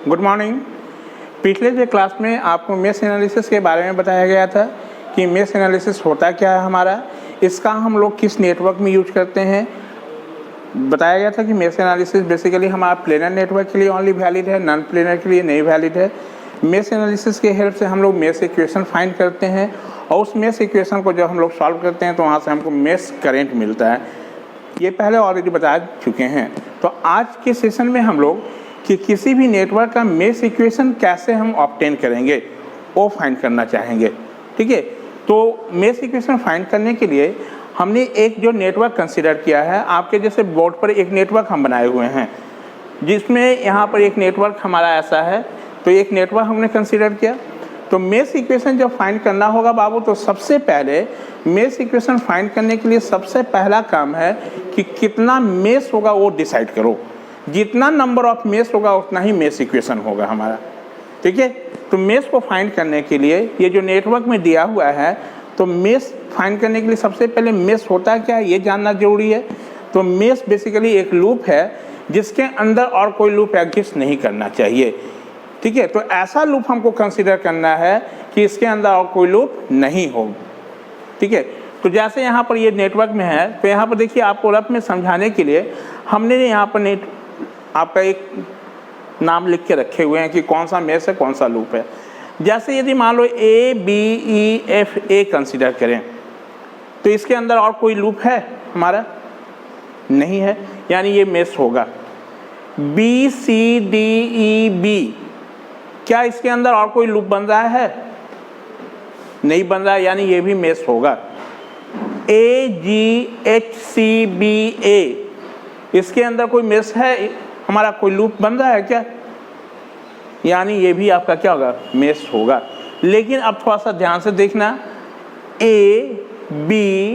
Good morning. पिछले जो class में आपको मेश एनालिसिस के बारे में बताया गया था कि मेश एनालिसिस होता क्या है हमारा, इसका हम लोग किस नेटवर्क में यूज करते हैं। बताया गया था कि मेश एनालिसिस बेसिकली हमारा प्लेनर नेटवर्क के लिए ओनली वैलिड है, नॉन प्लेनर के लिए नहीं वैलिड है। मेश एनालिसिस के हेल्प से हम लोग मेश इक्वेशन फाइंड करते हैं और उस मेश इक्वेशन को जब हम लोग सॉल्व करते हैं तो वहाँ से हमको मेश करेंट मिलता है। ये पहले ऑलरेडी बता चुके हैं। तो आज के सेशन में हम लोग कि किसी भी नेटवर्क का मेश इक्वेशन कैसे हम ऑब्टेन करेंगे वो फाइंड करना चाहेंगे। ठीक है, तो मेश इक्वेशन फाइंड करने के लिए हमने एक जो नेटवर्क कंसीडर किया है, आपके जैसे बोर्ड पर एक नेटवर्क हम बनाए हुए हैं जिसमें यहाँ पर एक नेटवर्क हमारा ऐसा है, तो एक नेटवर्क हमने कंसीडर किया। तो मेश इक्वेशन जब फाइंड करना होगा बाबू, तो सबसे पहले मेश इक्वेशन फाइंड करने के लिए सबसे पहला काम है कि कितना मेश होगा वो डिसाइड करो। जितना नंबर ऑफ मेश होगा उतना ही मेश इक्वेशन होगा हमारा। ठीक है, तो मेश को फाइंड करने के लिए ये जो नेटवर्क में दिया हुआ है, तो मेश फाइंड करने के लिए सबसे पहले मेश होता क्या है ये जानना जरूरी है। तो मेश बेसिकली एक लूप है जिसके अंदर और कोई लूप एग्जिस्ट नहीं करना चाहिए। ठीक है, तो ऐसा लूप हमको कंसीडर करना है कि इसके अंदर और कोई लूप नहीं हो। ठीक है, तो जैसे यहाँ पर ये नेटवर्क में है, तो यहाँ पर देखिए आपको रफ में समझाने के लिए हमने यहाँ पर आपका एक नाम लिख के रखे हुए हैं कि कौन सा मेश है कौन सा लूप है। जैसे यदि मान लो ABEFA कंसीडर करें, तो इसके अंदर और कोई लूप है हमारा नहीं है, यानी ये मेश होगा। BCDEB, क्या इसके अंदर और कोई लूप बन रहा है? नहीं बन रहा है, यानी ये भी मेश होगा। AGHCBA, इसके अंदर कोई मेश है हमारा, कोई लूप बन रहा है क्या? यानी ये भी आपका क्या होगा, मेश होगा। लेकिन अब थोड़ा सा ध्यान से देखना, ABCDEFA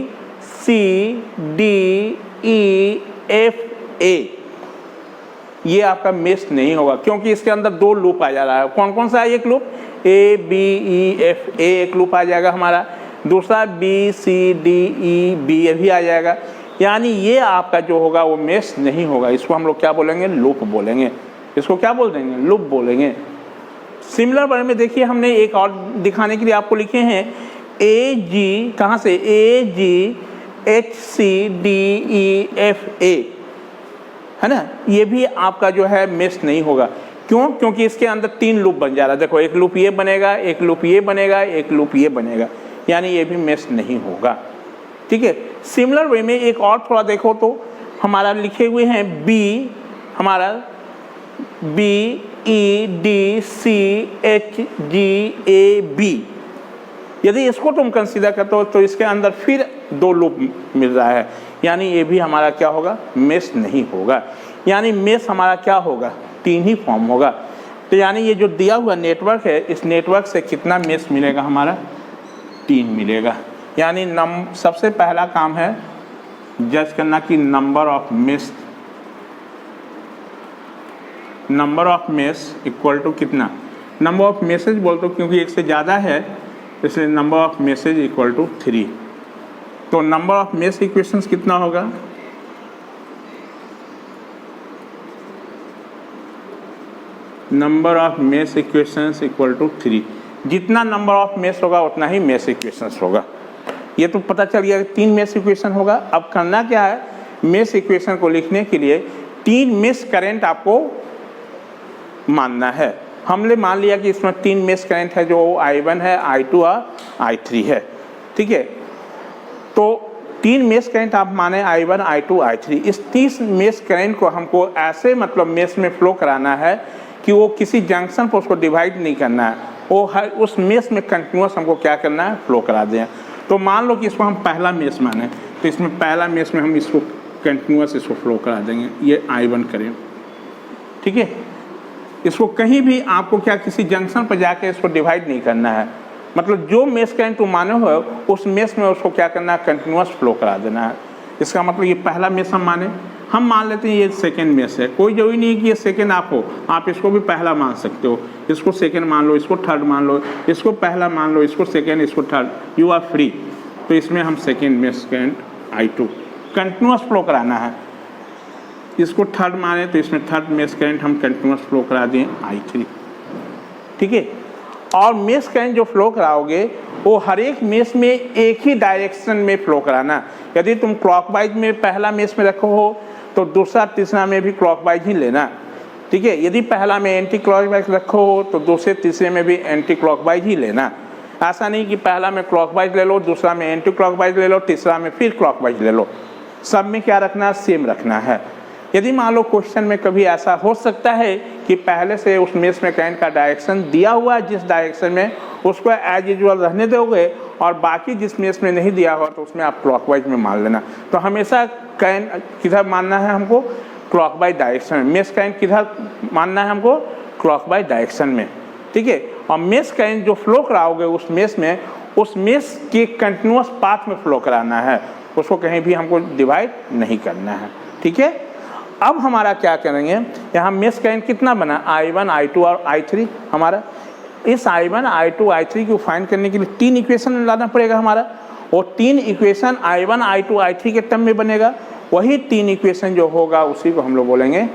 ये आपका मेश नहीं होगा, क्योंकि इसके अंदर दो लूप आ जा रहा है। कौन कौन सा है? एक लूप ABEFA एक लूप आ जाएगा हमारा, दूसरा BCDEB भी आ जाएगा। यानी ये आपका जो होगा वो मेश नहीं होगा। इसको हम लोग क्या बोलेंगे? लूप बोलेंगे। इसको क्या बोल देंगे? लूप बोलेंगे। सिमिलर वे में देखिए हमने एक और दिखाने के लिए आपको लिखे हैं AG, कहाँ से? AGHCDEFA, है ना, ये भी आपका जो है मेश नहीं होगा। क्यों? क्योंकि इसके अंदर तीन लूप बन जा रहा है। देखो, एक लूप ये बनेगा, एक लूप ये बनेगा, एक लूप ये बनेगा, यानी ये भी मेश नहीं होगा। ठीक है, सिमिलर वे में एक और थोड़ा देखो तो हमारा लिखे हुए हैं हमारा BEDCHGAB। यदि इसको तुम कंसीडर करते हो तो इसके अंदर फिर दो लूप मिल रहा है, यानी ये भी हमारा क्या होगा? मेश नहीं होगा। यानी मेश हमारा क्या होगा? तीन ही फॉर्म होगा। तो यानी ये जो दिया हुआ नेटवर्क है, इस नेटवर्क से कितना मेश मिलेगा हमारा? तीन मिलेगा। यानी सबसे पहला काम है जज करना कि number of mesh equal to कितना? नंबर ऑफ मेसेज बोल दो, क्योंकि एक से ज़्यादा है इसलिए number of meshes equal to 3। तो नंबर ऑफ मेश इक्वेशंस कितना होगा? Number of mesh equations equal to 3। जितना नंबर ऑफ मेश होगा उतना ही मेश इक्वेशंस होगा। ये तो पता चल गया कि 3 मेश इक्वेशन होगा। अब करना क्या है? मेश इक्वेशन को लिखने के लिए 3 मेश करंट आपको मानना है। हमने मान लिया कि इसमें 3 मेश करंट है, जो I1 है, I2 और I3 है। ठीक है, तो 3 मेश करंट आप माने I1, I2, I3। इस 30 मेश करंट को हमको ऐसे मतलब मेश में फ्लो कराना है कि वो किसी जंक्शन पर उसको डिवाइड नहीं करना है, वो हर उस मेश में कंटिन्यूस हमको क्या करना है? फ्लो करा दें। तो मान लो कि इसको हम पहला मेश माने, तो इसमें पहला मेश में हम इसको कंटिन्यूस इसको फ्लो करा देंगे, ये I1 करें। ठीक है, इसको कहीं भी आपको क्या किसी जंक्शन पर जाके इसको डिवाइड नहीं करना है। मतलब जो मेश करंट तुम माने हो उस मेश में उसको क्या करना है? कंटिन्यूस फ्लो करा देना है। इसका मतलब ये पहला मेश हम मान लेते हैं ये सेकेंड मेश है। कोई जरूरी नहीं है कि ये सेकेंड आप हो, आप इसको भी पहला मान सकते हो। इसको सेकेंड मान लो, इसको थर्ड मान लो, इसको पहला मान लो, इसको सेकेंड, इसको थर्ड, यू आर फ्री। तो इसमें हम second mesh current I2 continuous flow कराना है। इसको थर्ड माने तो इसमें थर्ड मेश करंट हम कंटिन्यूस फ्लो करा दें I3, ठीक है। और मेश करंट जो फ्लो कराओगे वो हर एक मेश में एक ही डायरेक्शन में फ्लो कराना। यदि तुम क्लॉकवाइज में पहला मेश में रखो हो तो दूसरा तीसरा में भी क्लॉकवाइज ही लेना, ठीक है। यदि पहला में एंटी क्लॉकवाइज रखो हो तो दूसरे तीसरे में भी एंटी क्लॉकवाइज ही लेना। ऐसा नहीं कि पहला में क्लॉकवाइज ले लो, दूसरा में एंटी क्लॉकवाइज ले लो, तीसरा में फिर क्लॉकवाइज ले लो। सब में क्या रखना, सेम रखना है। यदि मान लो क्वेश्चन में कभी ऐसा हो सकता है कि पहले से उस मेश में करंट का डायरेक्शन दिया हुआ है जिस डायरेक्शन में, उसको एज यूजुअल रहने दोगे और बाकी जिस मेश में नहीं दिया हुआ तो उसमें आप क्लॉकवाइज में मान लेना। तो हमेशा करंट किधर मानना है हमको, क्लॉकवाइज डायरेक्शन में। मेश करंट किधर मानना है हमको, क्लॉकवाइज डायरेक्शन में, ठीक है। और मेश करंट जो फ्लो कराओगे उस मेश में, उस मेश के कंटिन्यूस पाथ में फ्लो कराना है, उसको कहीं भी हमको डिवाइड नहीं करना है, ठीक है। अब हमारा क्या करेंगे, यहाँ मेश करंट कितना बना, I1, I2 और I3 हमारा। इस I1, I2, I3 को फाइंड करने के लिए 3 इक्वेशन लाना पड़ेगा हमारा। वो 3 इक्वेशन I1, I2, I3 के टर्म में बनेगा। वही 3 इक्वेशन जो होगा उसी को हम लोग बोलेंगे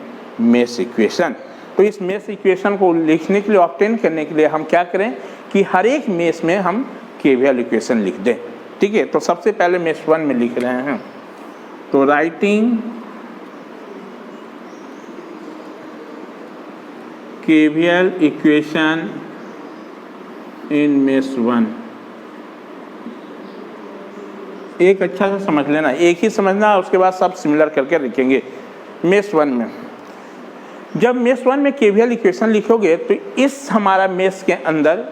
मेश इक्वेशन। तो इस मेश इक्वेशन को लिखने के लिए, ऑब्टेन करने के लिए हम क्या करें कि हर एक मेश में हम KVL इक्वेशन लिख दें, ठीक है। तो सबसे पहले मेश 1 में लिख रहे हैं, तो writing KVL equation in mesh 1। एक अच्छा से समझ लेना, एक ही समझना, उसके बाद सब सिमिलर करके लिखेंगे। मेश 1 में जब मेश 1 में KVL इक्वेशन लिखोगे तो इस हमारा मेश के अंदर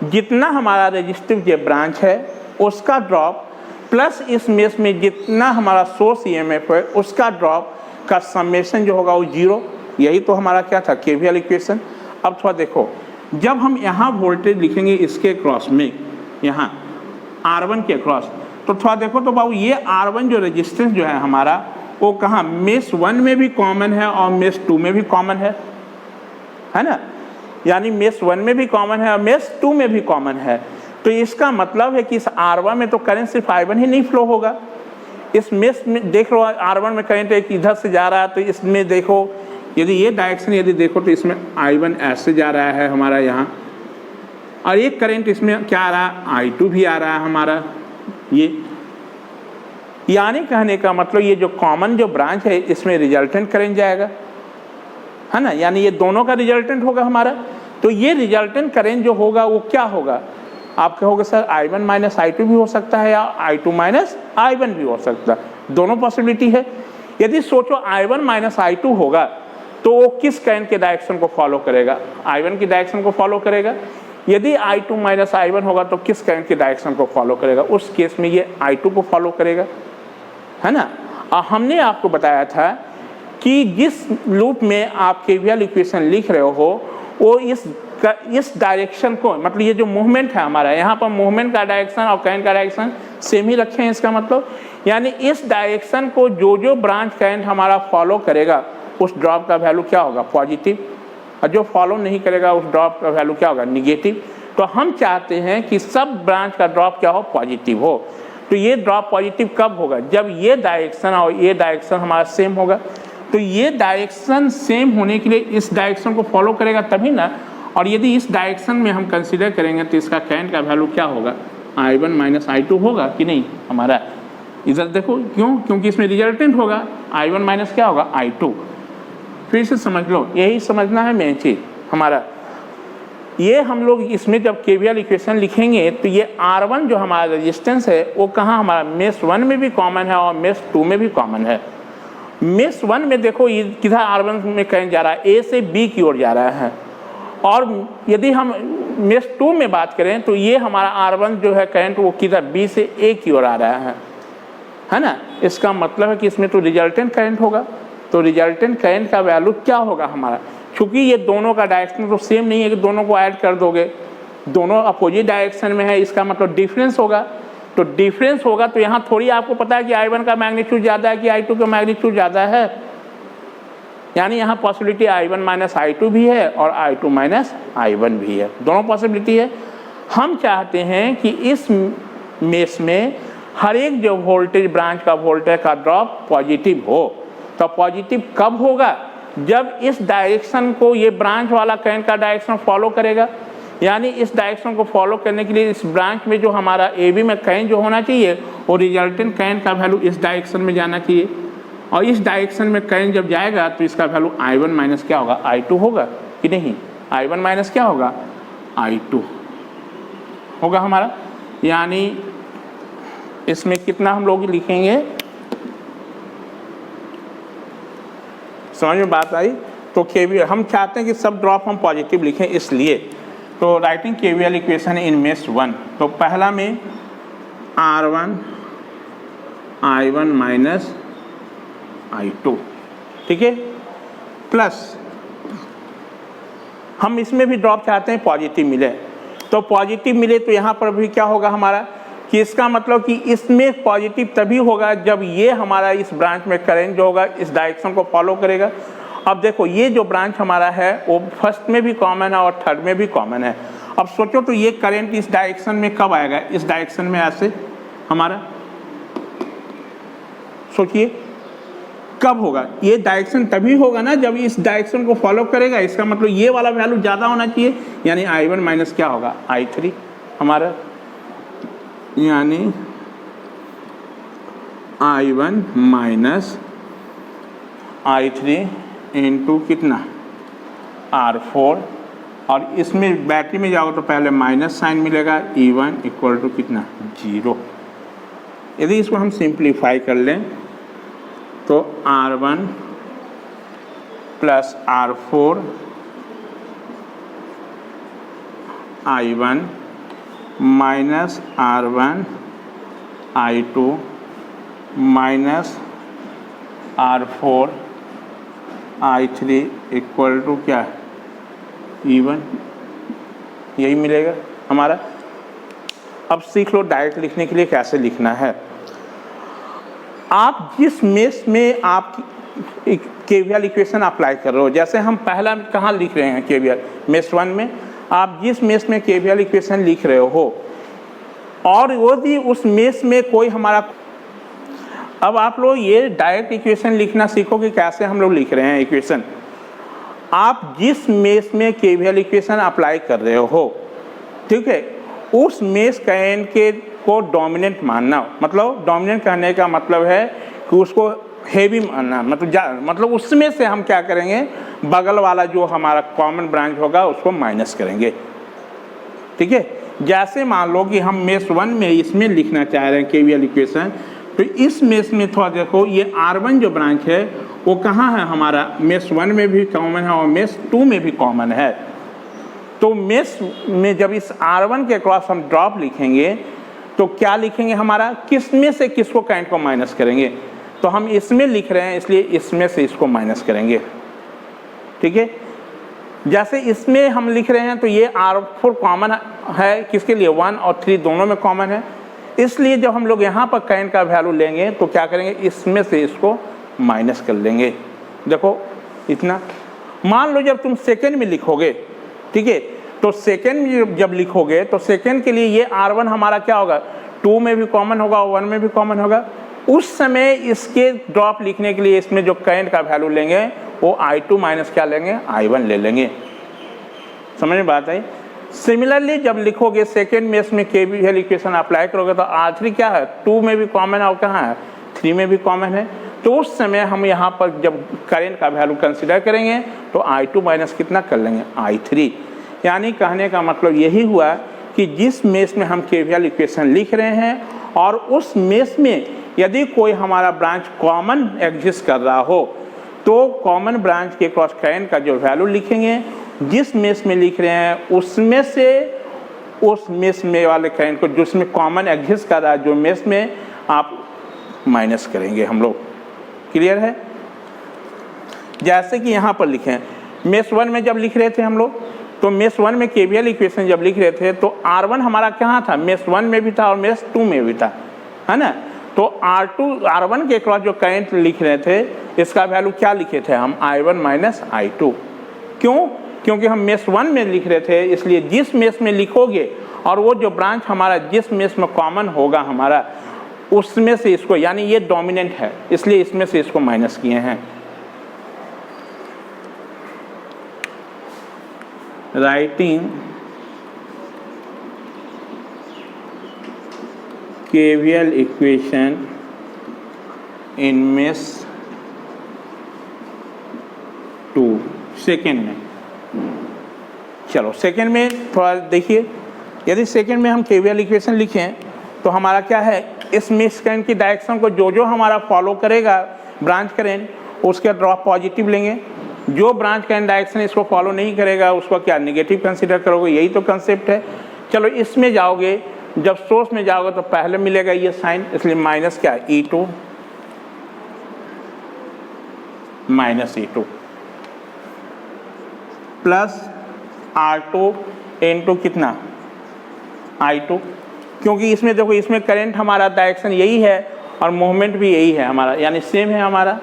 जितना हमारा रेजिस्टिव जो ब्रांच है उसका ड्रॉप प्लस इस मेश में जितना हमारा सोर्स EMF है उसका ड्रॉप का समेशन जो होगा वो 0। यही तो हमारा क्या था, KVL इक्वेशन। अब थोड़ा देखो, जब हम यहाँ वोल्टेज लिखेंगे इसके क्रॉस में, यहाँ R1 के क्रॉस, तो थोड़ा देखो तो बाबू ये R1 जो रेजिस्टेंस जो है हमारा वो कहाँ, मेश 1 में भी कॉमन है और मेश 2 में भी कॉमन है ना। यानी मेश 1 में भी कॉमन है और मेश 2 में भी कॉमन है। तो इसका मतलब है कि इस R1 में तो करंट सिर्फ I1 ही नहीं फ्लो होगा। इस मेश में देख लो R1 में करंट एक इधर से जा रहा है, तो इसमें देखो यदि ये डायरेक्शन यदि देखो तो इसमें I1 ऐसे जा रहा है हमारा यहाँ, और एक करंट इसमें क्या आ रहा है, I2 भी आ रहा है हमारा। ये यानी कहने का मतलब ये जो कॉमन जो ब्रांच है इसमें रिजल्टेंट करंट जाएगा, है ना। यानी ये दोनों का रिजल्टेंट होगा हमारा। तो ये रिजल्टेंट करंट जो होगा वो क्या होगा, आप कहोगे सर I1 माइनस I2 भी हो सकता है या I2 माइनस I1 भी हो सकता है, दोनों पॉसिबिलिटी है। यदि सोचो I1 माइनस I2 होगा तो वो किस करंट के डायरेक्शन को फॉलो करेगा, I1 की डायरेक्शन को फॉलो करेगा। यदि I2 माइनस I1 होगा तो किस करंट के डायरेक्शन को फॉलो करेगा, उस केस में ये I2 को फॉलो करेगा, है ना। और हमने आपको बताया था कि जिस लूप में आप KVL इक्वेशन लिख रहे हो वो इस डायरेक्शन को, मतलब ये जो मूवमेंट है हमारा, यहाँ पर मूवमेंट का डायरेक्शन और करंट का डायरेक्शन सेम ही रखे हैं। इसका मतलब यानी इस डायरेक्शन को जो ब्रांच करंट हमारा फॉलो करेगा उस ड्रॉप का वैल्यू क्या होगा, पॉजिटिव, और जो फॉलो नहीं करेगा उस ड्रॉप का वैल्यू क्या होगा, निगेटिव। तो हम चाहते हैं कि सब ब्रांच का ड्रॉप क्या हो, पॉजिटिव हो। तो ये ड्रॉप पॉजिटिव कब होगा, जब ये डायरेक्शन और ये डायरेक्शन हमारा सेम होगा। तो ये डायरेक्शन सेम होने के लिए इस डायरेक्शन को फॉलो करेगा तभी ना। और यदि इस डायरेक्शन में हम कंसीडर करेंगे तो इसका करंट का वैल्यू क्या होगा, I1 माइनस I2 होगा कि नहीं हमारा। इधर देखो क्यों, क्योंकि इसमें रिजल्टेंट होगा I1 माइनस क्या होगा, I2। फिर से समझ लो, यही समझना है मेन चीज़ हमारा। ये हम लोग इसमें जब KVL इक्वेशन लिखेंगे तो ये R1 जो हमारा रेजिस्टेंस है वो कहाँ हमारा मेश 1 में भी कॉमन है और मेश 2 में भी कॉमन है। मेश 1 में देखो ये किधर R1 में करंट जा रहा है, A से B की ओर जा रहा है। और यदि हम मेश 2 में बात करें तो ये हमारा R1 जो है करंट वो किधर B से A की ओर आ रहा है ना। इसका मतलब है कि इसमें तो रिजल्टेंट करंट होगा। तो रिजल्टेंट करंट का वैल्यू क्या होगा हमारा, क्योंकि ये दोनों का डायरेक्शन तो सेम नहीं है कि दोनों को ऐड कर दोगे, दोनों अपोजिट डायरेक्शन में है, इसका मतलब डिफरेंस होगा। तो डिफरेंस होगा तो यहाँ थोड़ी आपको पता है कि I1 का मैग्नीट्यूड ज़्यादा है कि I2 का मैग्नीट्यूड ज़्यादा है। यानी यहाँ पॉसिबिलिटी I1 माइनस I2 भी है और I2 माइनस I1 भी है, दोनों पॉसिबिलिटी है। हम चाहते हैं कि इस मेश में हर एक जो वोल्टेज ब्रांच का वोल्टेज का ड्रॉप पॉजिटिव हो। तो पॉजिटिव कब होगा? जब इस डायरेक्शन को, ये ब्रांच वाला करंट का डायरेक्शन फॉलो करेगा, यानी इस डायरेक्शन को फॉलो करने के लिए इस ब्रांच में जो हमारा ए बी में करंट जो होना चाहिए वो रिजल्टेंट करंट का वैल्यू इस डायरेक्शन में जाना चाहिए, और इस डायरेक्शन में करंट जब जाएगा तो इसका वैल्यू I1 माइनस क्या होगा? I2 होगा कि नहीं? I1 माइनस क्या होगा? I2 होगा हमारा। यानी इसमें कितना हम लोग लिखेंगे, समझ में बात आई? तो केवीएल हम चाहते हैं कि सब ड्रॉप हम पॉजिटिव लिखें, इसलिए तो writing KVL equation in mesh 1, तो पहला में R1 I1 माइनस I2, ठीक है, प्लस हम इसमें भी ड्रॉप चाहते हैं पॉजिटिव मिले, तो पॉजिटिव मिले तो यहाँ पर भी क्या होगा हमारा कि इसका मतलब कि इसमें पॉजिटिव तभी होगा जब ये हमारा इस ब्रांच में करंट जो होगा इस डायरेक्शन को फॉलो करेगा। अब देखो ये जो ब्रांच हमारा है वो फर्स्ट में भी कॉमन है और थर्ड में भी कॉमन है। अब सोचो तो ये करंट इस डायरेक्शन में कब आएगा? इस डायरेक्शन में ऐसे हमारा, सोचिए कब होगा? ये डायरेक्शन तभी होगा ना जब इस डायरेक्शन को फॉलो करेगा, इसका मतलब ये वाला वैल्यू ज़्यादा होना चाहिए, यानी I1 माइनस क्या होगा? I3 हमारा, यानी I1 माइनस I3 इंटू कितना? R4, और इसमें बैटरी में जाओ तो पहले माइनस साइन मिलेगा, E1 इक्वल टू कितना? 0। यदि इसको हम सिंप्लीफाई कर लें तो R1 plus R4 I1 minus R1 I2 minus R4 I3 equal to क्या? E1, यही मिलेगा हमारा। अब सीख लो डायरेक्ट लिखने के लिए कैसे लिखना है। आप जिस मेश में आप केवीएल इक्वेशन अप्लाई कर रहे हो, जैसे हम पहला कहाँ लिख रहे हैं केवीएल? मेश 1 में। आप जिस मेश में केवीएल इक्वेशन लिख रहे हो और यदि उस मेश में कोई हमारा, अब आप लोग ये डायरेक्ट इक्वेशन लिखना सीखो कि कैसे हम लोग लिख रहे हैं इक्वेशन। आप जिस मेश में केवीएल इक्वेशन अप्लाई कर रहे हो, ठीक है, उस मेश करंट के को डोमिनेंट मानना, मतलब डोमिनेंट कहने का मतलब है कि उसको हेवी मानना, मतलब उसमें से हम क्या करेंगे? बगल वाला जो हमारा कॉमन ब्रांच होगा उसको माइनस करेंगे, ठीक है। जैसे मान लो कि हम मेश 1 में इसमें लिखना चाह रहे हैं केवीएल इक्वेशन, तो इस मेश में थोड़ा देखो ये R1 जो ब्रांच है वो कहाँ है हमारा? मेश 1 में भी कॉमन है और मेश 2 में भी कॉमन है। तो मेश में जब इस R1 के क्रॉस हम ड्रॉप लिखेंगे तो क्या लिखेंगे हमारा? किस में से किसको करंट को माइनस करेंगे? तो हम इसमें लिख रहे हैं इसलिए इसमें से इसको माइनस करेंगे, ठीक है। जैसे इसमें हम लिख रहे हैं तो ये R4 कॉमन है, किसके लिए? 1 और 3 दोनों में कॉमन है, इसलिए जब हम लोग यहाँ पर करंट का वैल्यू लेंगे तो क्या करेंगे? इसमें से इसको माइनस कर लेंगे। देखो इतना, मान लो जब तुम सेकेंड में लिखोगे, ठीक है, तो सेकेंड में जब लिखोगे तो सेकेंड के लिए ये R1 हमारा क्या होगा? 2 में भी कॉमन होगा और 1 में भी कॉमन होगा। उस समय इसके ड्रॉप लिखने के लिए इसमें जो करंट का वैल्यू लेंगे वो I2 माइनस क्या लेंगे? I1 ले लेंगे। समझ में बात आई? सिमिलरली जब लिखोगे सेकेंड मेश में केवीएल इक्वेशन अप्लाई करोगे तो R3 क्या है? 2 में भी कॉमन है और कहाँ है? 3 में भी कॉमन है। तो उस समय हम यहाँ पर जब करंट का वैल्यू कंसिडर करेंगे तो I2 माइनस कितना कर लेंगे? I3। यानी कहने का मतलब यही हुआ कि जिस मेश में हम केवीएल इक्वेशन लिख रहे हैं और उस मेश में यदि कोई हमारा ब्रांच कॉमन एग्जिस्ट कर रहा हो तो कॉमन ब्रांच के क्रॉस करंट का जो वैल्यू लिखेंगे, जिस मेश में लिख रहे हैं उसमें से उस मेश में वाले करंट को जिसमें कॉमन एग्जिस्ट कर रहा है जो मेश में, आप माइनस करेंगे हम लोग। क्लियर है? जैसे कि यहाँ पर लिखें मेश 1 में जब लिख रहे थे हम लोग, तो मेश 1 में केवीएल इक्वेशन जब लिख रहे थे तो R1 हमारा कहाँ था? मेश 1 में भी था और मेश 2 में भी था, है ना। तो R1 के क्रॉस जो करंट लिख रहे थे इसका वैल्यू क्या लिखे थे हम? I1 minus I2। क्यों? क्योंकि हम मेश 1 में लिख रहे थे, इसलिए जिस मेश में लिखोगे और वो जो ब्रांच हमारा जिस मेश में कॉमन होगा हमारा उसमें से इसको, यानी ये डोमिनेंट है इसलिए इसमें से इसको माइनस किए हैं। Writing KVL equation in mesh 2 second में। चलो सेकेंड में थोड़ा देखिए, यदि सेकेंड में हम KVL इक्वेशन लिखें तो हमारा क्या है, इस मेश करंट की डायरेक्शन को जो जो हमारा फॉलो करेगा ब्रांच करंट, उसके ड्रॉप पॉजिटिव लेंगे। जो ब्रांच करंट डायरेक्शन इसको फॉलो नहीं करेगा उसको क्या नेगेटिव कंसीडर करोगे, यही तो कंसेप्ट है। चलो इसमें जाओगे, जब सोर्स में जाओगे तो पहले मिलेगा ये साइन, इसलिए माइनस क्या E2 minus E2 plus R2 into कितना I2, क्योंकि इसमें देखो इसमें करंट हमारा डायरेक्शन यही है और मूवमेंट भी यही है हमारा, यानी सेम है हमारा।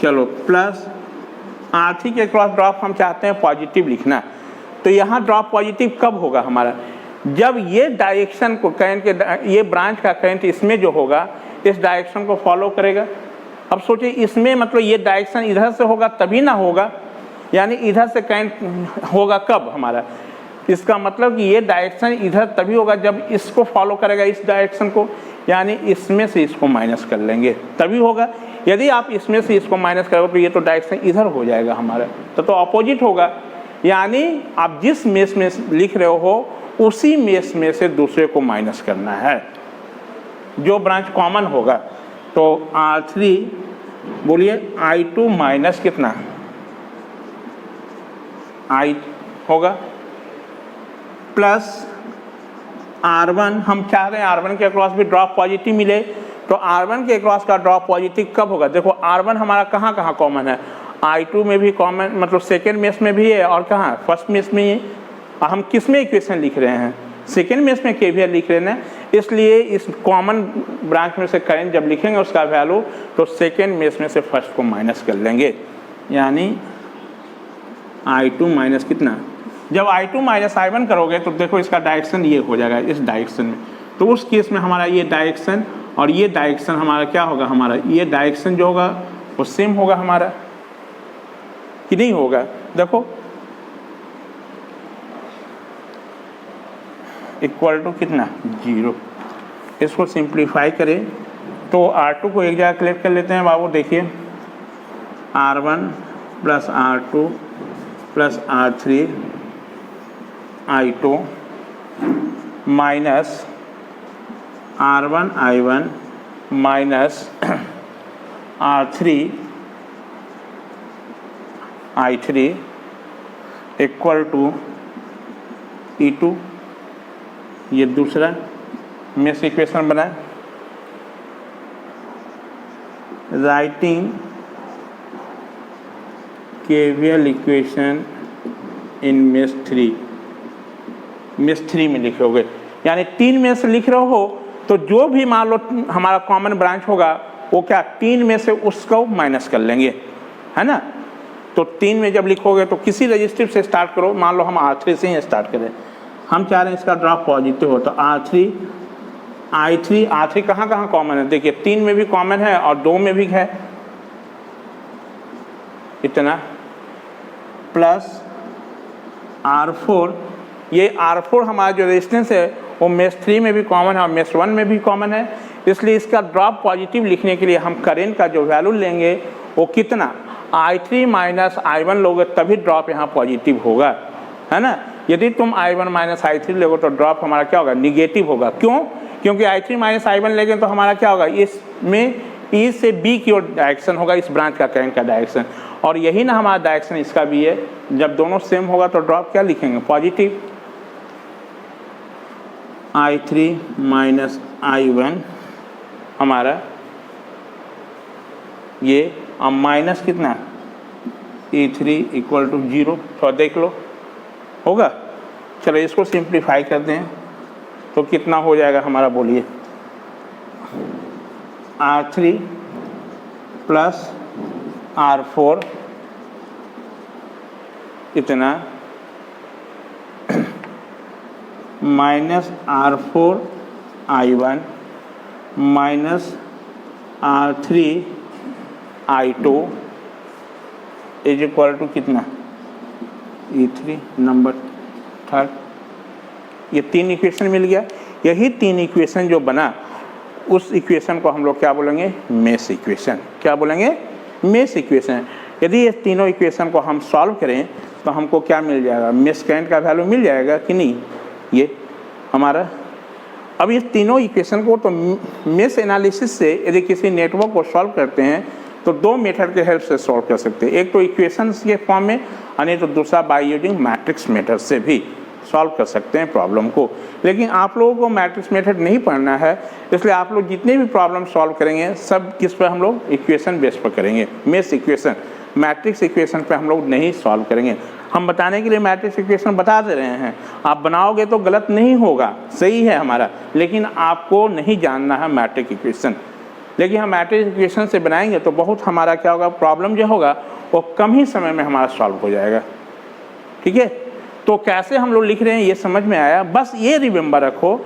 चलो प्लस R3 के क्रॉस ड्रॉप हम चाहते हैं पॉजिटिव लिखना, तो यहाँ ड्रॉप पॉजिटिव कब होगा हमारा, जब ये डायरेक्शन को करंट के, ये ब्रांच का करंट इसमें जो होगा इस डायरेक्शन को फॉलो करेगा। अब सोचिए इसमें मतलब ये डायरेक्शन इधर से होगा तभी ना होगा, यानी इधर से करंट होगा कब हमारा, इसका मतलब कि ये डायरेक्शन इधर तभी होगा जब इसको फॉलो करेगा इस डायरेक्शन को, यानी इसमें से इसको माइनस कर लेंगे तभी होगा। यदि आप इसमें से इसको माइनस करोगे तो ये तो डायरेक्शन इधर हो जाएगा हमारा, तो अपोजिट होगा। यानी आप जिस मेश में लिख रहे हो उसी मेश में से दूसरे को माइनस करना है, जो ब्रांच कॉमन होगा। तो R3 बोलिए I2 माइनस कितना I होगा, प्लस R1, हम चाह रहे हैं R1 के अक्रॉस भी ड्रॉप पॉजिटिव मिले, तो R1 के अक्रॉस का ड्रॉप पॉजिटिव कब होगा, देखो R1 हमारा कहाँ कहाँ कॉमन है, I2 में भी कॉमन, मतलब सेकेंड मेश में भी है और कहाँ फर्स्ट मेश में ही। हम किस में इक्वेशन लिख रहे हैं, सेकेंड मेश में KVL लिख रहे हैं, इसलिए इस कॉमन ब्रांच में से करंट जब लिखेंगे उसका वैल्यू तो सेकेंड मेश में से फर्स्ट को माइनस कर लेंगे, यानी I2 माइनस कितना, जब I2 माइनस I1 करोगे तो देखो इसका डायरेक्शन ये हो जाएगा इस डायरेक्शन में, तो उस केस में हमारा ये डायरेक्शन और ये डायरेक्शन हमारा क्या होगा, हमारा ये डायरेक्शन जो होगा वो सेम होगा हमारा कि नहीं होगा। देखो इक्वल टू कितना 0, इसको सिंप्लीफाई करें तो R2 को एक जगह कलेक्ट कर लेते हैं बाबू, देखिए R1 plus R2 plus R3 I2 minus R1 I1 minus R3 I3 equal to E2, ये दूसरा मेश इक्वेशन बना। Writing KVL equation in mesh 3, mesh 3 में लिखोगे, यानी 3 में से लिख रहे हो तो जो भी मान लो हमारा कॉमन ब्रांच होगा वो क्या 3 में से उसको माइनस कर लेंगे, है ना। तो 3 में जब लिखोगे तो किसी रजिस्टिव से स्टार्ट करो, मान लो हम R3 से ही स्टार्ट करें, हम चाह रहे हैं इसका ड्रॉप पॉजिटिव हो, तो R3 I3 कहाँ कहाँ कॉमन है, देखिए 3 में भी कॉमन है और 2 में भी है, इतना प्लस R4, ये R4 हमारा जो रेजिस्टेंस है वो मेश 3 में भी कॉमन है और मेश 1 में भी कॉमन है, इसलिए इसका ड्रॉप पॉजिटिव लिखने के लिए हम करंट का जो वैल्यू लेंगे वो कितना I3 माइनस I1 लोगे तभी ड्रॉप यहाँ पॉजिटिव होगा, है ना। यदि तुम I1 माइनस I3 लोगे तो ड्रॉप हमारा क्या होगा, निगेटिव होगा। क्यों, क्योंकि I3 माइनस I1 लेंगे तो हमारा क्या होगा, इसमें E से B की ओर डायरेक्शन होगा इस ब्रांच का करंट का डायरेक्शन, और यही ना हमारा डायरेक्शन इसका भी है। जब दोनों सेम होगा तो ड्रॉप क्या लिखेंगे, पॉजिटिव। I3 माइनस I1 हमारा ये, और माइनस कितना E3 इक्वल टू 0, थोड़ा देख लो होगा। चलो इसको सिंप्लीफाई कर दें तो कितना हो जाएगा हमारा, बोलिए R3 प्लस R4 इतना minus R4 I1 minus R3 I2 is equal to कितना, E3 नंबर थर्ड। ये 3 इक्वेशन मिल गया। यही 3 इक्वेशन जो बना, उस इक्वेशन को हम लोग क्या बोलेंगे, मेश इक्वेशन। क्या बोलेंगे, मेश इक्वेशन। यदि ये तीनों इक्वेशन को हम सॉल्व करें तो हमको क्या मिल जाएगा, मेश करंट का वैल्यू मिल जाएगा कि नहीं, ये हमारा। अब इस तीनों इक्वेशन को तो मेश एनालिसिस से यदि किसी नेटवर्क को सॉल्व करते हैं तो 2 मेथड के हेल्प से सॉल्व कर सकते हैं। एक तो इक्वेशंस के फॉर्म में, और नहीं तो दूसरा बाय यूजिंग मैट्रिक्स मेथड से भी सॉल्व कर सकते हैं प्रॉब्लम को। लेकिन आप लोगों को मैट्रिक्स मेथड नहीं पढ़ना है, इसलिए आप लोग जितने भी प्रॉब्लम सॉल्व करेंगे सब किस पर हम लोग, इक्वेशन बेस पर करेंगे। मेश इक्वेशन, मैट्रिक्स इक्वेशन पे हम लोग नहीं सॉल्व करेंगे। हम बताने के लिए मैट्रिक्स इक्वेशन बता दे रहे हैं, आप बनाओगे तो गलत नहीं होगा, सही है हमारा, लेकिन आपको नहीं जानना है मैट्रिक्स इक्वेशन। लेकिन हम मैट्रिक्स इक्वेशन से बनाएंगे तो बहुत हमारा क्या होगा, प्रॉब्लम जो होगा वो कम ही समय में हमारा सॉल्व हो जाएगा। ठीक है, तो कैसे हम लोग लिख रहे हैं ये समझ में आया। बस ये रिमेंबर रखो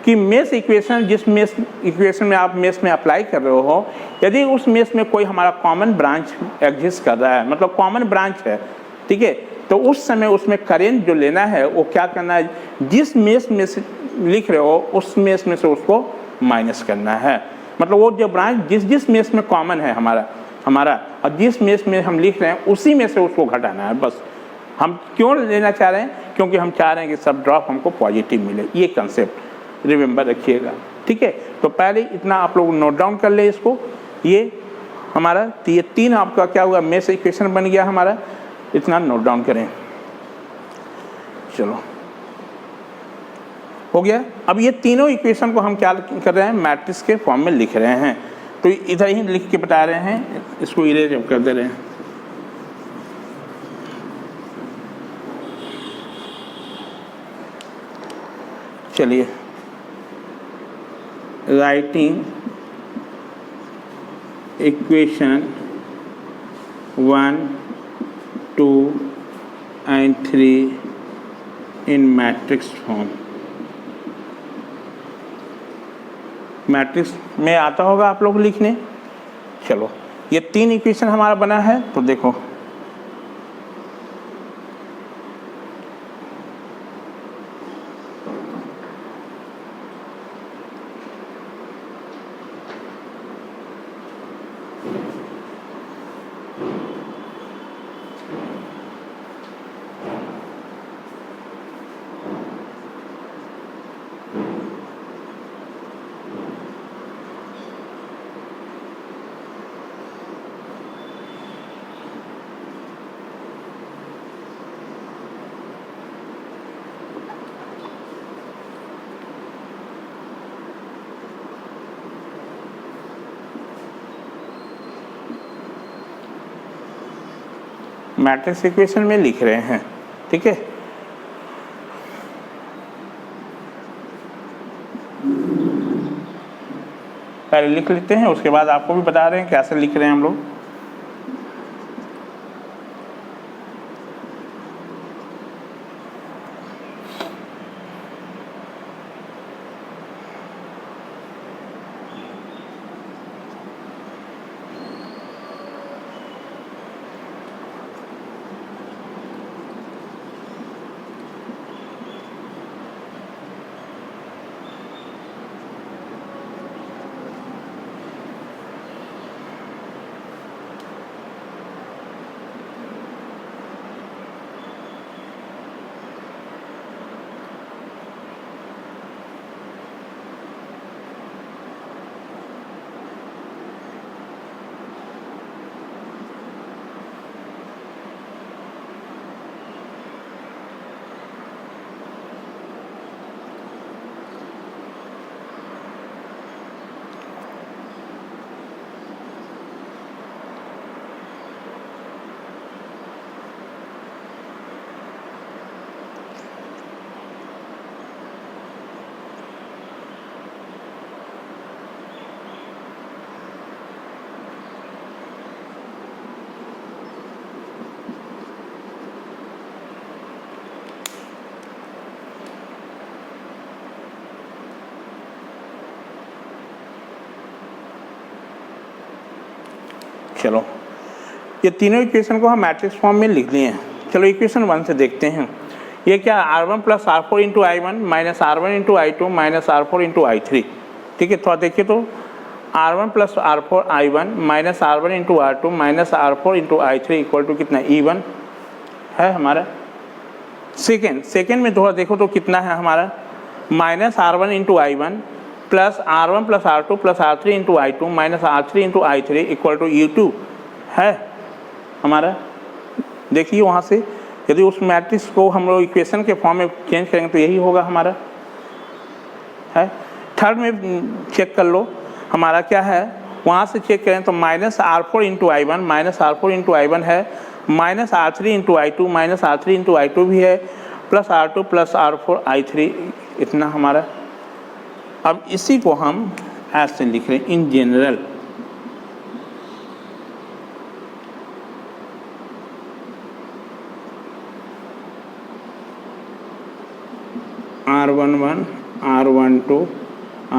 कि मेश इक्वेशन, जिस मेश इक्वेशन में आप मेश में अप्लाई कर रहे हो, यदि उस मेश में कोई हमारा कॉमन ब्रांच एग्जिस्ट कर रहा है, मतलब कॉमन ब्रांच है, ठीक है, तो उस समय उसमें करेंट जो लेना है वो क्या करना है, जिस मेश में से लिख रहे हो उस मेश में से उसको माइनस करना है। मतलब वो जो ब्रांच जिस मेश में कॉमन है हमारा और जिस मेश में हम लिख रहे हैं उसी में से उसको घटाना है। बस हम क्यों लेना चाह रहे हैं, क्योंकि हम चाह रहे हैं कि सब ड्रॉप हमको पॉजिटिव मिले। ये कंसेप्ट रिमेंबर रखिएगा। ठीक है, तो पहले इतना आप लोग नोट डाउन कर ले इसको। ये हमारा ये 3 आपका क्या हुआ, मेश इक्वेशन बन गया हमारा, इतना नोट डाउन करें। चलो हो गया। अब ये तीनों इक्वेशन को हम क्या कर रहे हैं, मैट्रिक्स के फॉर्म में लिख रहे हैं। तो इधर ही लिख के बता रहे हैं, इसको इरेज कर दे रहे हैं। चलिए, writing equation 1, 2 and 3 in matrix form. Matrix में आता होगा आप लोग लिखने। चलो, ये 3 इक्वेशन हमारा बना है, तो देखो मैट्रिक्स इक्वेशन में लिख रहे हैं। ठीक है, पहले लिख लेते हैं, उसके बाद आपको भी बता रहे हैं कैसे लिख रहे हैं हम लोग। चलो ये तीनों इक्वेशन को हम मैट्रिक्स फॉर्म में लिख लिए हैं। चलो इक्वेशन 1 से देखते हैं। ये क्या है, R1 plus R4 into I1 minus R1 into I2 minus R4 into I3। ठीक है, थोड़ा देखिए तो R1 plus R4 I1 minus R1 into R2 minus R4 into I3 equal to कितना, E1 है हमारा। सेकेंड में थोड़ा देखो तो कितना है हमारा, minus R1 into I1 plus R1 plus R2 plus R3 into I2 minus R3 into I3 equal to E2 है हमारा। देखिए वहाँ से यदि उस मैट्रिक्स को हम लोग इक्वेशन के फॉर्म में चेंज करेंगे तो यही होगा हमारा है। थर्ड में चेक कर लो हमारा क्या है, वहाँ से चेक करें तो minus R4 into I1 minus R4 into I1 है, minus R3 into I2 minus R3 into I2 भी है, plus R2 plus R4 I3 इतना हमारा। अब इसी को हम ऐसे लिख रहे हैं in general, R11 R12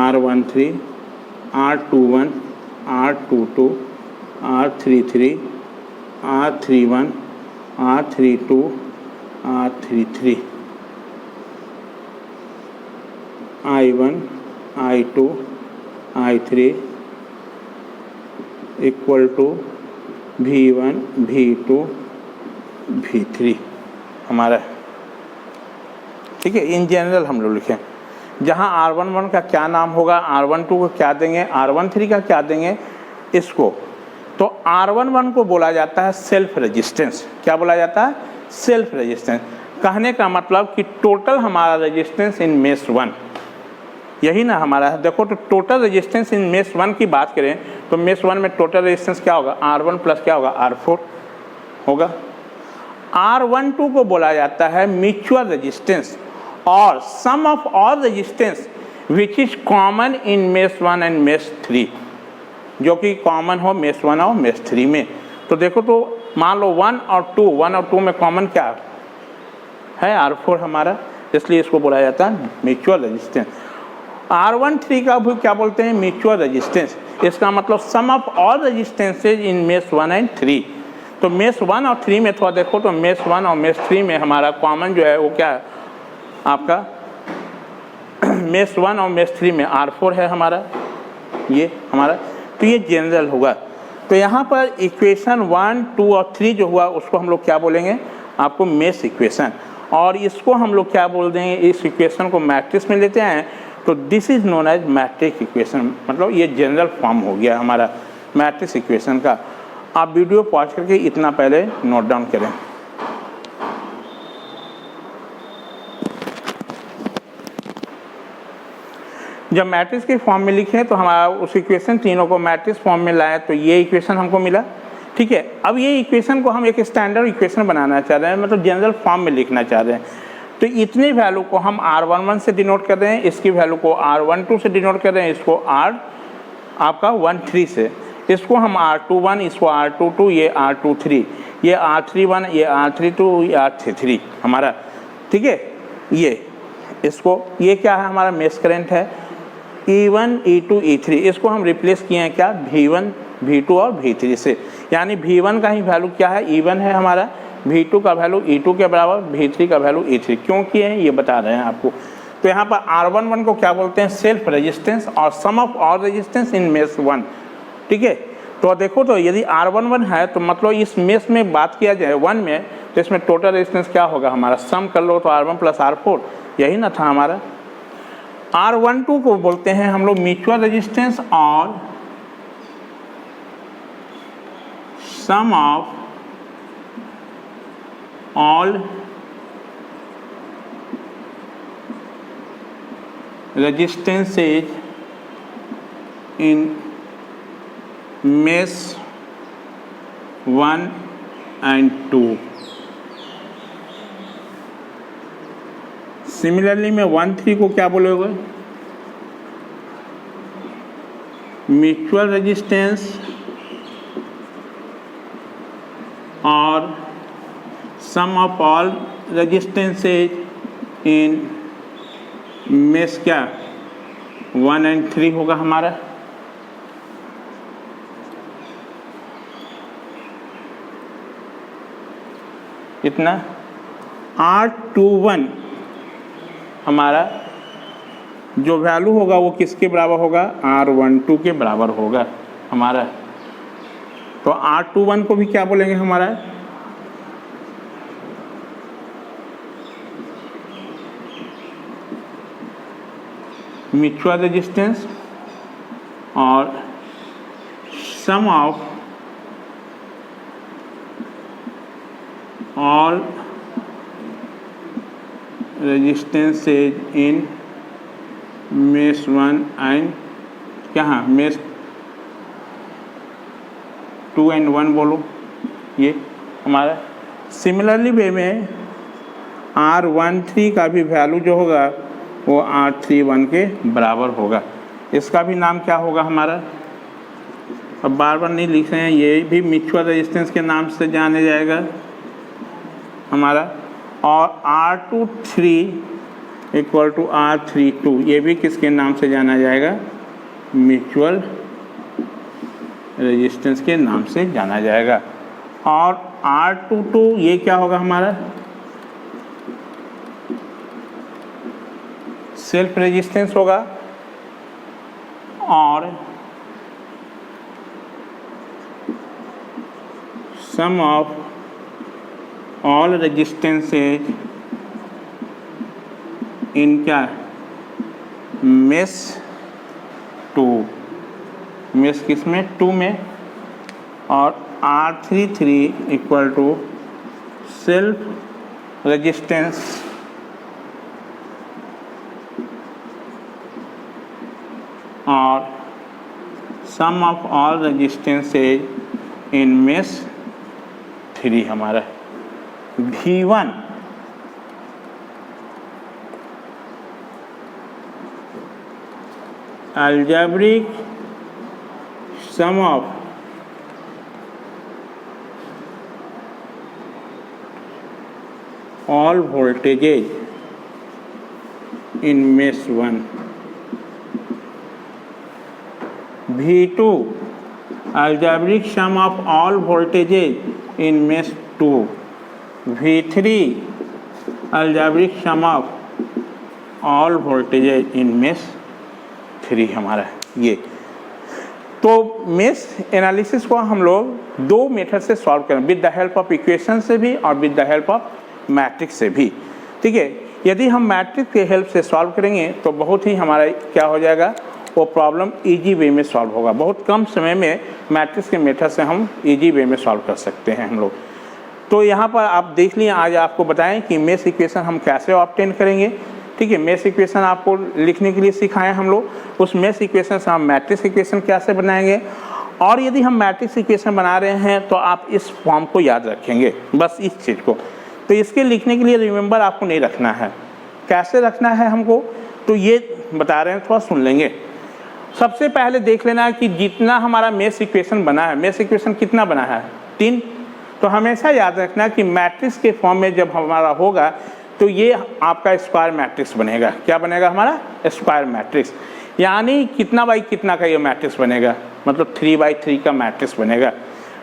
R13 R21 R22 R33 R31 R32 R33 I1 I2 I3 equal to V1 V2 V3 हमारा। ठीक है, इन जनरल हम लोग लिखें, जहाँ R11 का क्या नाम होगा, R12 को क्या देंगे, R13 का क्या देंगे इसको, तो R11 को बोला जाता है सेल्फ रेजिस्टेंस। क्या बोला जाता है, सेल्फ रेजिस्टेंस। कहने का मतलब कि टोटल हमारा रेजिस्टेंस इन मेष 1 यही ना हमारा है। देखो तो टोटल रेजिस्टेंस इन मेष 1 की बात करें तो मेष 1 में टोटल रेजिस्टेंस क्या होगा, R1 प्लस क्या होगा, R4 होगा। R12 को बोला जाता है म्यूचुअल रेजिस्टेंस और sum of all resistance which is common in मेष 1 एंड मेष 3, जो कि कॉमन हो मेष 1 और मेष 3 में। तो देखो तो मान लो 1 और 2 में कॉमन क्या है, R4 हमारा, इसलिए इसको बोला जाता है म्यूचुअल रेजिस्टेंस। R13 का भी क्या बोलते हैं, म्यूचुअल रेजिस्टेंस। इसका मतलब सम ऑफ ऑल रेजिस्टेंसेज इन मेष 1 एंड 3। तो मेष 1 और 3 में थोड़ा देखो तो मेष 1 और मेष 3 में हमारा कॉमन जो है वो क्या है आपका, मेष 1 और मेष 3 में R4 है हमारा, ये हमारा। तो ये जनरल होगा। तो यहाँ पर इक्वेशन 1, 2 और 3 जो हुआ उसको हम लोग क्या बोलेंगे, आपको मेष इक्वेशन, और इसको हम लोग क्या बोल देंगे, इस इक्वेशन को मैट्रिक्स में लेते हैं तो this is known as matrix equation. मतलब ये जनरल फॉर्म हो गया हमारा मैट्रिक्स इक्वेशन का। आप वीडियो पॉज करके इतना पहले नोट डाउन करें। जब मैट्रिक्स के फॉर्म में लिखे तो हमारा उस इक्वेशन तीनों को मैट्रिक्स फॉर्म में लाए तो ये इक्वेशन हमको मिला। ठीक है, अब ये इक्वेशन को हम एक स्टैंडर्ड इक्वेशन बनाना चाह रहे हैं, मतलब जनरल फॉर्म में लिखना चाह रहे हैं। तो इतने वैल्यू को हम R11 से डिनोट कर रहे हैं, इसकी वैल्यू को R12 से डिनोट कर रहे हैं, इसको आपका 13 से, इसको हम R21, इसको R22, ये R23, ये R31, ये R32, ये R33 हमारा। ठीक है, ये इसको, ये क्या है हमारा मेष करंट है E1 E2 E3, इसको हम रिप्लेस किए हैं क्या, V1 V2 और V3 से। यानी V1 का ही वैल्यू क्या है, E1 है हमारा, V2 का वैल्यू E2 के बराबर, V3 का वैल्यू E3। क्यों किए हैं ये बता रहे हैं आपको। तो यहाँ पर R11 को क्या बोलते हैं, सेल्फ रेजिस्टेंस और sum of all resistance in मेष 1। ठीक है, तो देखो तो यदि R11 है तो मतलब इस मेष में बात किया जाए 1 में तो इसमें टोटल रेजिस्टेंस क्या होगा हमारा, सम कर लो तो R1 प्लस R4 यही ना था हमारा। R12 को बोलते हैं हम लोग म्यूचुअल रेजिस्टेंस और सम ऑफ ऑल रेजिस्टेंसेज इन मेष 1 and 2। सिमिलरली में 1, 3 को क्या बोलोगे, म्यूचुअल रेजिस्टेंस और सम ऑफ ऑल रेजिस्टेंसेज इन मेष क्या 1 and 3 होगा हमारा। इतना R21 हमारा जो वैल्यू होगा वो किसके बराबर होगा, R12 के बराबर होगा हमारा। तो R21 को भी क्या बोलेंगे हमारा, म्यूचुअल रेजिस्टेंस और सम ऑफ ऑल रेजिस्टेंसेज इन मेष 1 एंड क्या मेष 2 एंड 1 बोलो, ये हमारा। सिमिलरली वे में R13 का भी वैल्यू जो होगा वो R31 के बराबर होगा। इसका भी नाम क्या होगा हमारा, अब बार बार नहीं लिख रहे हैं, ये भी म्यूचुअल रेजिस्टेंस के नाम से जाने जाएगा हमारा। और R23 इक्वल टू R32, ये भी किसके नाम से जाना जाएगा, म्यूचुअल रेजिस्टेंस के नाम से जाना जाएगा। और R22 ये क्या होगा हमारा, सेल्फ रेजिस्टेंस होगा। और सम ऑफ ऑल रेजिस्टेंसेज इन क्या मेष 2, मेष किसमें 2 में। और R33 equal to self resistance और सम ऑफ ऑल रेजिस्टेंसेज इन मेष 3 हमारा। V1 algebraic sum of all voltages in mesh 1. V2 algebraic sum of all voltages in mesh 2. V3 algebraic sum of all voltages in mesh 3 हमारा। ये तो mesh analysis को हम लोग दो मेथड से सॉल्व करें, with the help of equation से भी और with the help of matrix से भी। ठीक है, यदि हम मैट्रिक्स के हेल्प से सॉल्व करेंगे तो बहुत ही हमारा क्या हो जाएगा, वो प्रॉब्लम इजी वे में सॉल्व होगा। बहुत कम समय में मैट्रिक्स के मेथड से हम इजी वे में सॉल्व कर सकते हैं हम लोग। तो यहाँ पर आप देख लिए, आज आपको बताएं कि मेश इक्वेशन हम कैसे ऑब्टेन करेंगे। ठीक है, मेश इक्वेशन आपको लिखने के लिए सिखाएं हम लोग, उस मेश इक्वेशन से हम मैट्रिक्स इक्वेशन कैसे बनाएंगे। और यदि हम मैट्रिक्स इक्वेशन बना रहे हैं तो आप इस फॉर्म को याद रखेंगे, बस इस चीज़ को। तो इसके लिखने के लिए रिमेंबर आपको नहीं रखना है, कैसे रखना है हमको तो ये बता रहे हैं, थोड़ा सुन लेंगे। सबसे पहले देख लेना है कि जितना हमारा मेश इक्वेशन बना है, मेश इक्वेशन कितना बना है 3। तो हमेशा याद रखना कि मैट्रिक्स के फॉर्म में जब हमारा होगा तो ये आपका स्क्वायर मैट्रिक्स बनेगा। क्या बनेगा हमारा, स्क्वायर मैट्रिक्स। यानी कितना बाई कितना का ये मैट्रिक्स बनेगा, मतलब 3/3 का मैट्रिक्स बनेगा।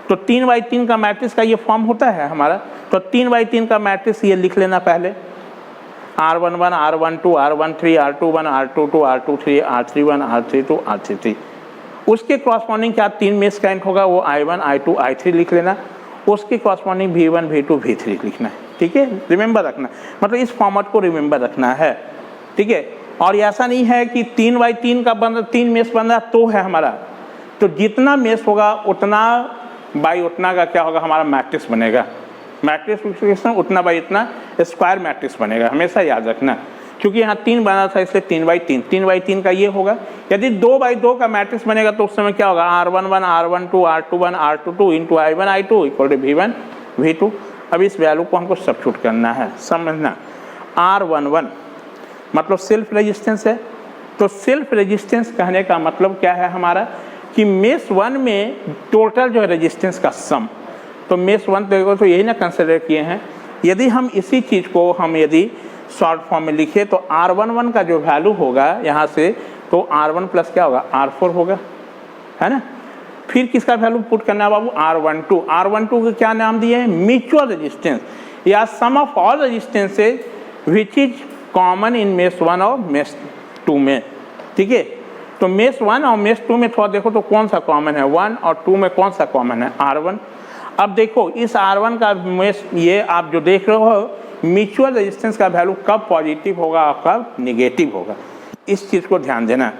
तो 3/3 का मैट्रिक्स का ये फॉर्म होता है हमारा। तो 3/3 का मैट्रिक्स ये लिख लेना पहले, R11 R12 R13 R21 R22 R23 R31 R32 R33। उसके कॉरस्पॉन्डिंग क्या 3 में स्कैंट होगा, वो I1 I2 I3 लिख लेना। उसके कॉरस्पॉन्डिंग V1 V2 V3 लिखना है। ठीक है, रिमेंबर रखना, मतलब इस फॉर्मेट को रिमेंबर रखना है। ठीक है, और ऐसा नहीं है कि 3/3 का 3 मेश बन रहा तो है हमारा, तो जितना मेश होगा उतना बाई उतना का क्या होगा हमारा मैट्रिक्स बनेगा। मैट्रिक्स उतना बाई इतना स्क्वायर मैट्रिक्स बनेगा, हमेशा याद रखना। क्योंकि यहाँ 3 बना था इसलिए 3/3, 3/3 का ये होगा। यदि 2/2 का मैट्रिक्स बनेगा तो उस समय क्या होगा, R11 R12 R21 R22 into I1 I2 equal to V1 V2। अब इस वैल्यू को हमको सब्स्टिट्यूट करना है, समझना। R11 मतलब सेल्फ रेजिस्टेंस है। तो सेल्फ रेजिस्टेंस कहने का मतलब क्या है हमारा, कि मेश 1 में टोटल जो है रेजिस्टेंस का सम। तो मेश 1 देखो तो यही ना कंसिडर किए हैं। यदि हम इसी चीज़ को हम यदि शॉर्ट फॉर्म में लिखे तो R11 का जो वैल्यू होगा यहाँ से, तो R1 प्लस क्या होगा R4 होगा, है ना। फिर किसका वैल्यू पुट करना है बाबू, R12। R12 को क्या नाम दिए हैं, म्यूचुअल रेजिस्टेंस। या sum of all resistances which is common in मेष 1 और मेष 2 में। ठीक है, तो मेष 1 और मेष 2 में थोड़ा देखो तो कौन सा कॉमन है, 1 और 2 में कौन सा कॉमन है, R1। अब देखो इस R1 का मेष, ये आप जो देख रहे हो म्यूचुअल रेजिस्टेंस का वैल्यू कब पॉजिटिव होगा और कब निगेटिव होगा, इस चीज़ को ध्यान देना।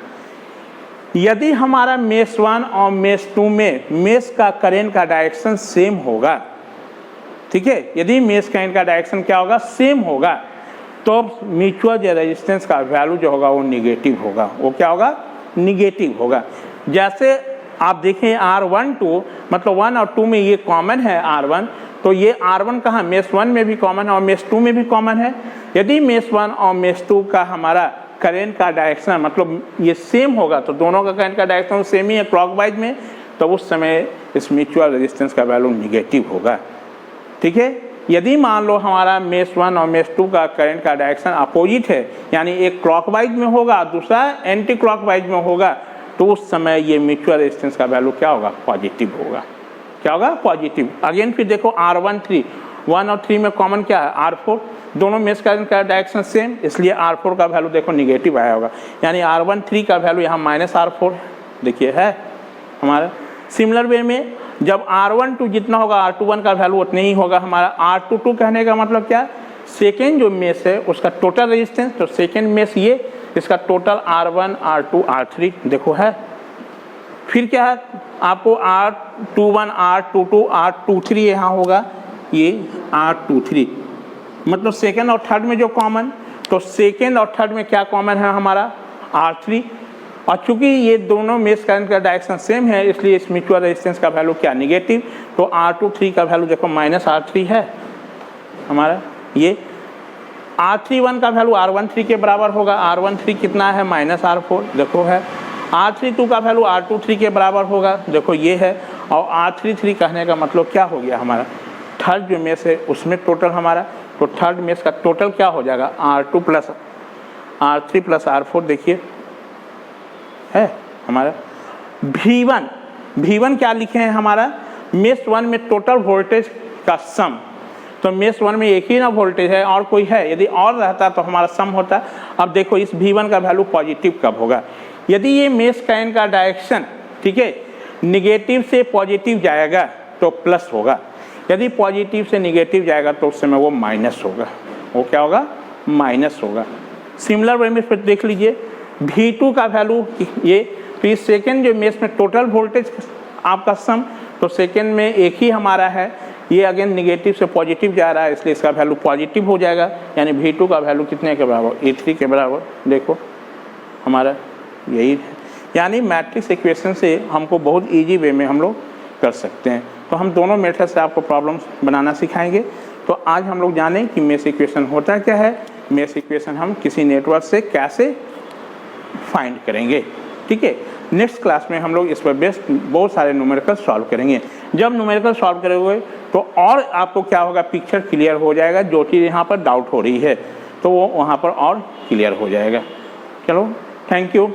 यदि हमारा मेष 1 और मेष 2 में मेष का करेंट का डायरेक्शन सेम होगा, ठीक है, यदि मेष करेंट का डायरेक्शन क्या होगा, सेम होगा, तो म्यूचुअल रेजिस्टेंस का वैल्यू जो होगा वो निगेटिव होगा। वो क्या होगा, निगेटिव होगा। जैसे आप देखें R12 मतलब 1 और 2 में ये कॉमन है R1, तो ये R1 कहाँ, मेष 1 में भी कॉमन है और मेष 2 में भी कॉमन है। यदि मेष 1 और मेष 2 का हमारा करेंट का डायरेक्शन मतलब ये सेम होगा, तो दोनों का करेंट का डायरेक्शन सेम ही है क्लॉकवाइज में, तो उस समय इस म्यूचुअल रेजिस्टेंस का वैल्यू निगेटिव होगा। ठीक है, यदि मान लो हमारा मेष 1 और मेष 2 का करंट का डायरेक्शन अपोजिट है, यानी एक क्लॉकवाइज में होगा दूसरा एंटी क्लॉकवाइज में होगा, तो उस समय ये म्यूचुअल रेजिस्टेंस का वैल्यू क्या होगा, पॉजिटिव होगा। क्या होगा, पॉजिटिव। अगेन फिर देखो R13, 1 और 3 में कॉमन क्या है, R4, दोनों मेष करंट का डायरेक्शन सेम, इसलिए R4 का वैल्यू देखो निगेटिव आया होगा, यानी R13 का वैल्यू यहाँ -R4 देखिए है हमारा। सिमिलर वे में जब R12 जितना होगा R21 का वैल्यू उतना ही होगा हमारा। R22 कहने का मतलब क्या, सेकेंड जो मेष है उसका टोटल रेजिस्टेंस, तो सेकेंड मेष ये, इसका टोटल R1 R2 R3 देखो है। फिर क्या है आपको R21 R22 R23 यहाँ होगा, ये R23 मतलब सेकेंड और थर्ड में जो कॉमन, तो सेकेंड और थर्ड में क्या कॉमन है हमारा, R3। और चूंकि ये दोनों मेष करंट का डायरेक्शन सेम है, इसलिए इस म्यूचुअल रेजिस्टेंस का वैल्यू क्या, निगेटिव। तो R23 का वैल्यू देखो -R3 है हमारा। ये R31 का वैल्यू R13 के बराबर होगा, R13 कितना है, -R4 देखो है। R32 का वैल्यू R23 के बराबर होगा, देखो ये है। और R33 कहने का मतलब क्या हो गया हमारा, थर्ड जो मेष है उसमें टोटल हमारा, तो थर्ड मेष का टोटल क्या हो जाएगा, R2 + R3 + R4 देखिए है हमारा। V1 क्या लिखे हैं हमारा, मेष 1 में टोटल वोल्टेज का सम, तो मेष 1 में एक ही ना वोल्टेज है और कोई है, यदि और रहता तो हमारा सम होता। अब देखो इस V1 का वैल्यू पॉजिटिव कब होगा, यदि ये मेष करंट का डायरेक्शन, ठीक है, निगेटिव से पॉजिटिव जाएगा तो प्लस होगा, यदि पॉजिटिव से निगेटिव जाएगा तो उस समय वो माइनस होगा। वो क्या होगा, माइनस होगा। सिमिलर वे में फिर देख लीजिए V2 का वैल्यू ये, फिर सेकेंड जो मेष में टोटल वोल्टेज आपका सम, तो सेकेंड में एक ही हमारा है, ये अगेन निगेटिव से पॉजिटिव जा रहा है, इसलिए इसका वैल्यू पॉजिटिव हो जाएगा, यानी V2 का वैल्यू कितने के बराबर, E3 के बराबर। देखो हमारा यही है, यानी मैट्रिक्स इक्वेशन से हमको बहुत इजी वे में हम लोग कर सकते हैं। तो हम दोनों मेथड से आपको प्रॉब्लम्स बनाना सिखाएंगे। तो आज हम लोग जानें कि मेश इक्वेशन होता क्या है, मेश इक्वेशन हम किसी नेटवर्क से कैसे फाइंड करेंगे। ठीक है, नेक्स्ट क्लास में हम लोग इस पर बेस्ड बहुत सारे न्यूमेरिकल सॉल्व करेंगे। जब न्यूमेरिकल सॉल्व करोगे तो और आपको क्या होगा, पिक्चर क्लियर हो जाएगा, जो चीज़ यहाँ पर डाउट हो रही है तो वो वहाँ पर और क्लियर हो जाएगा। चलो, थैंक यू।